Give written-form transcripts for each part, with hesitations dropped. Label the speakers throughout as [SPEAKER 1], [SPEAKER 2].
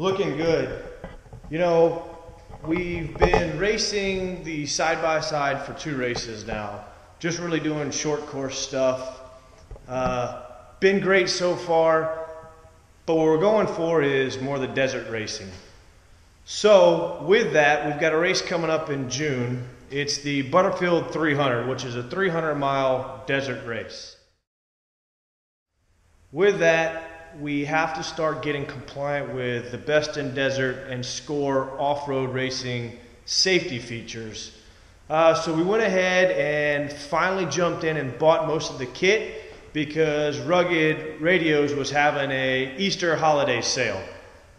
[SPEAKER 1] Looking good. You know, we've been racing the side-by-side for 2 races now. Just really doing short course stuff. Been great so far, but what we're going for is more the desert racing. So with that, we've got a race coming up in June. It's the Butterfield 300, which is a 300-mile desert race. With that, we have to start getting compliant with the Best in Desert and SCORE off-road racing safety features. So we went ahead and finally jumped in and bought most of the kit because Rugged Radios was having a Easter holiday sale.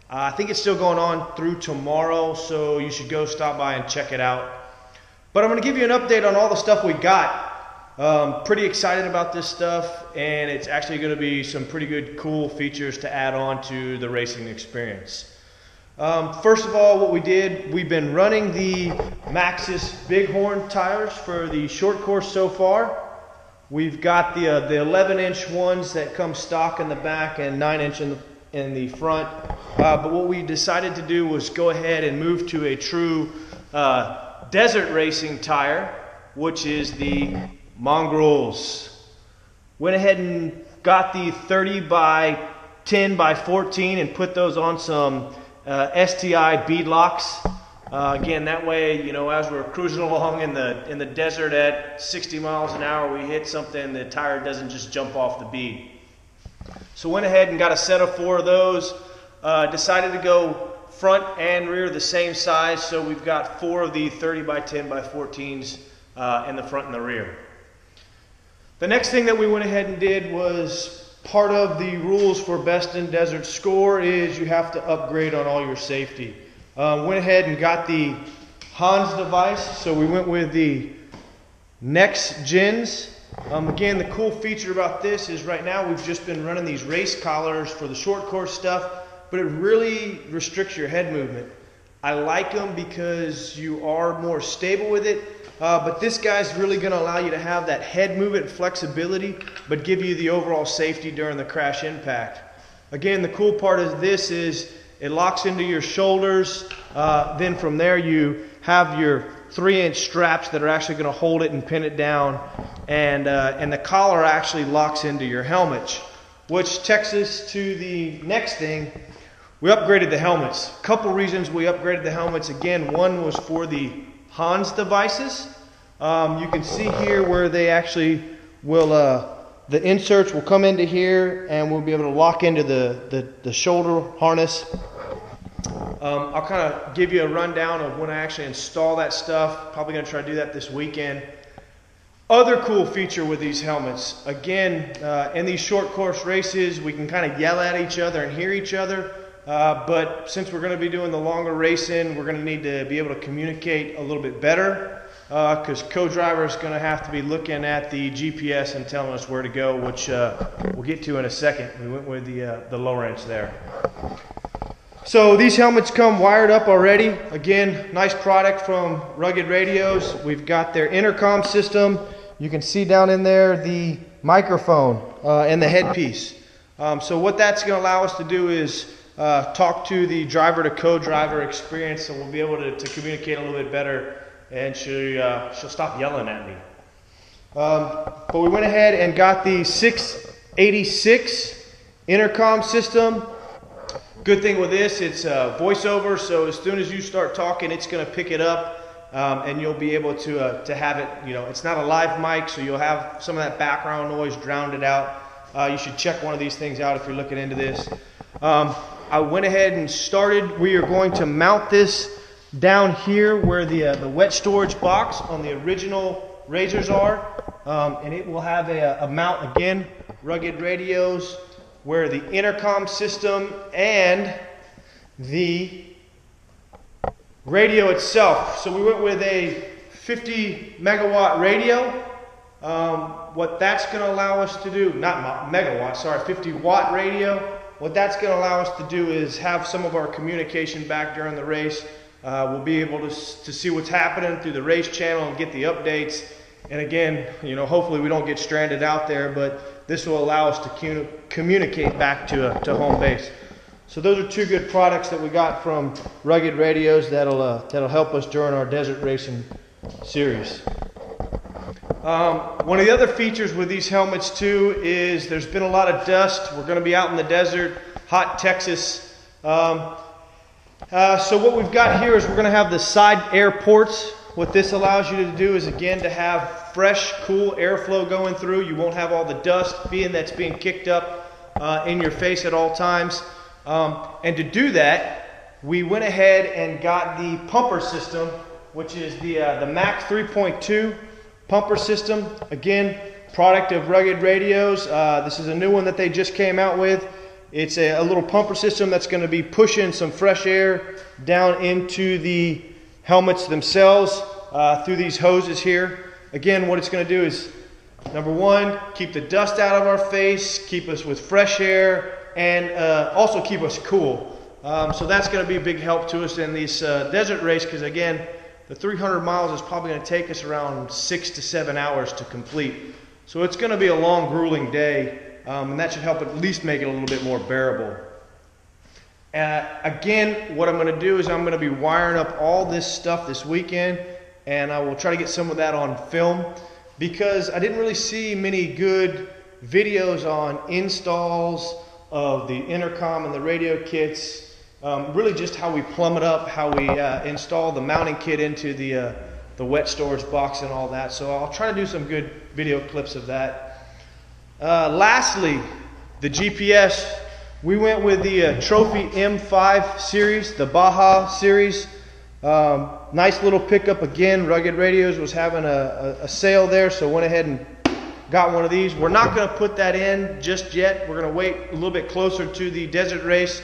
[SPEAKER 1] I think it's still going on through tomorrow, so you should go stop by and check it out. But I'm going to give you an update on all the stuff we got. Pretty excited about this stuff, and it's actually going to be some pretty good, cool features to add on to the racing experience. First of all, what we did, we've been running the Maxxis Bighorn tires for the short course so far. We've got the 11-inch ones that come stock in the back and 9-inch in the front. But what we decided to do was go ahead and move to a true desert racing tire, which is the Mongrels. Went ahead and got the 30 by 10 by 14 and put those on some STI bead locks. Again, that way, you know, as we're cruising along in the desert at 60 miles an hour, we hit something, the tire doesn't just jump off the bead. So went ahead and got a set of 4 of those. Decided to go front and rear the same size, so we've got 4 of the 30 by 10 by 14s in the front and the rear. The next thing that we went ahead and did was part of the rules for Best in Desert SCORE is you have to upgrade on all your safety. Went ahead and got the Hans device, so we went with the Next Gens. Again, the cool feature about this is right now we've just been running these race collars for the short course stuff, but it really restricts your head movement. I like them because you are more stable with it. But this guy's really going to allow you to have that head movement flexibility, but give you the overall safety during the crash impact. Again, the cool part of this is it locks into your shoulders. Then from there you have your 3-inch straps that are actually going to hold it and pin it down. And the collar actually locks into your helmet, which takes us to the next thing. We upgraded the helmets. A couple reasons we upgraded the helmets. Again, one was for the Hans devices. You can see here where they actually will, the inserts will come into here and we'll be able to lock into the shoulder harness. I'll kind of give you a rundown of when I actually install that stuff. Probably going to try to do that this weekend. Other cool feature with these helmets, again, in these short course races, we can kind of yell at each other and hear each other. But since we're going to be doing the longer racing, we're going to need to be able to communicate a little bit better because co-driver is going to have to be looking at the GPS and telling us where to go, which we'll get to in a second. We went with the lower inch there. So these helmets come wired up already. Again, nice product from Rugged Radios. We've got their intercom system. You can see down in there the microphone and the headpiece. So what that's going to allow us to do is talk to the driver to co-driver experience, so we'll be able to communicate a little bit better, and she'll stop yelling at me. But we went ahead and got the 686 intercom system. Good thing with this, it's voiceover, so as soon as you start talking, it's going to pick it up, and you'll be able to have it. You know, it's not a live mic, so you'll have some of that background noise drowned it out. You should check one of these things out if you're looking into this. I went ahead and started. We are going to mount this down here where the wet storage box on the original razors are, and it will have a mount again, Rugged Radios, where the intercom system and the radio itself. So we went with a 50 megawatt radio. What that's going to allow us to do, not megawatt, sorry, 50 watt radio. What that's going to allow us to do is have some of our communication back during the race. We'll be able to see what's happening through the race channel and get the updates. And again, you know, hopefully we don't get stranded out there, but this will allow us to communicate back to home base. So those are two good products that we got from Rugged Radios that'll help us during our desert racing series. One of the other features with these helmets too is there's been a lot of dust. We're going to be out in the desert, hot Texas. So what we've got here is we're going to have the side air ports. What this allows you to do is, again, to have fresh, cool airflow going through. You won't have all the dust that's being kicked up in your face at all times. And to do that, we went ahead and got the pumper system, which is the Mac 3.2 pumper system. Again, product of Rugged Radios. This is a new one that they just came out with. It's a little pumper system that's going to be pushing some fresh air down into the helmets themselves through these hoses here. Again, what it's going to do is, number one, keep the dust out of our face, keep us with fresh air, and also keep us cool. So that's going to be a big help to us in this desert race, because again, the 300 miles is probably going to take us around 6 to 7 hours to complete. So it's going to be a long, grueling day, and that should help at least make it a little bit more bearable. Again, what I'm going to do is I'm going to be wiring up all this stuff this weekend, and I will try to get some of that on film, because I didn't really see many good videos on installs of the intercom and the radio kits. Really just how we plumb it up, how we install the mounting kit into the wet storage box and all that. So I'll try to do some good video clips of that. Lastly, the GPS. We went with the Trophy M5 series, the Baja series. Nice little pickup. Again, Rugged Radios was having a sale there, so went ahead and got one of these. We're not going to put that in just yet. We're going to wait a little bit closer to the desert race.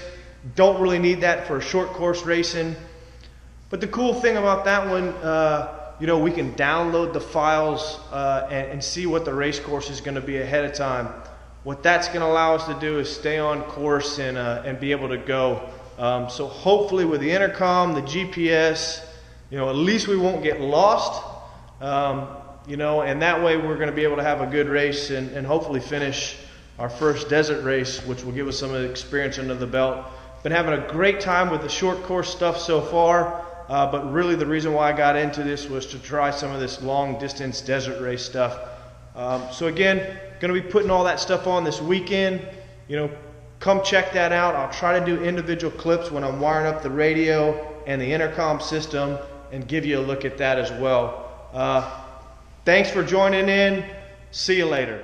[SPEAKER 1] Don't really need that for short course racing. But the cool thing about that one, we can download the files and see what the race course is going to be ahead of time. What that's going to allow us to do is stay on course and be able to go. So hopefully with the intercom, the GPS, at least we won't get lost. And that way we're going to be able to have a good race and hopefully finish our first desert race, which will give us some experience under the belt. Been having a great time with the short course stuff so far, but really the reason why I got into this was to try some of this long distance desert race stuff. So again, going to be putting all that stuff on this weekend. Come check that out. I'll try to do individual clips when I'm wiring up the radio and the intercom system and give you a look at that as well. Thanks for joining in. See you later.